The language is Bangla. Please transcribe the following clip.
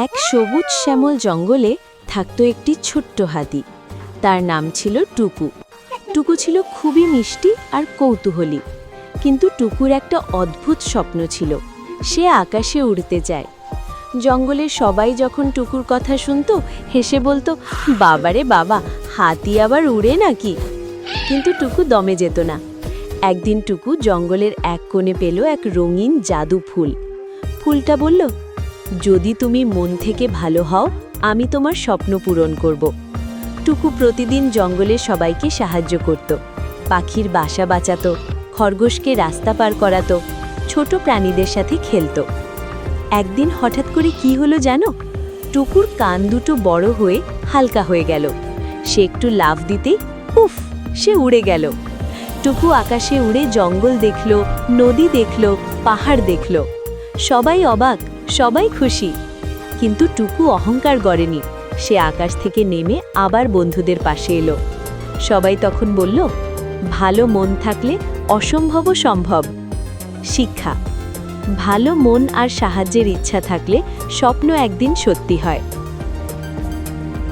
এক সবুজ শ্যামল জঙ্গলে থাকত একটি ছোট্ট হাতি। তার নাম ছিল টুকু। টুকু ছিল খুবই মিষ্টি আর কৌতূহলী, কিন্তু টুকুর একটা অদ্ভুত স্বপ্ন ছিল, সে আকাশে উড়তে চায়। জঙ্গলের সবাই যখন টুকুর কথা শুনত হেসে বলতো, বাবারে বাবা, হাতি আবার উড়ে নাকি? কিন্তু টুকু দমে যেত না। একদিন টুকু জঙ্গলের এক কোণে পেল এক রঙিন জাদু ফুল। ফুলটা বলল, যদি তুমি মন থেকে ভালো হও, আমি তোমার স্বপ্ন পূরণ করব। টুকু প্রতিদিন জঙ্গলের সবাইকে সাহায্য করত, পাখির বাসা বাঁচাতো, খরগোশকে রাস্তা পার করাতো, ছোট প্রাণীদের সাথে খেলতো। একদিন হঠাৎ করে কি হলো জানো? টুকুর কান দুটো বড় হয়ে হালকা হয়ে গেল। সে একটু লাফ দিতেই উফ, সে উড়ে গেল। টুকু আকাশে উড়ে জঙ্গল দেখল, নদী দেখল, পাহাড় দেখল। সবাই অবাক, সবাই খুশি। কিন্তু টুকু অহংকার করেনি। সে আকাশ থেকে নেমে আবার বন্ধুদের পাশে এলো। সবাই তখন বলল, ভালো মন থাকলে অসম্ভবও সম্ভব। শিক্ষা: ভালো মন আর সাহায্যের ইচ্ছা থাকলে স্বপ্ন একদিন সত্যি হয়।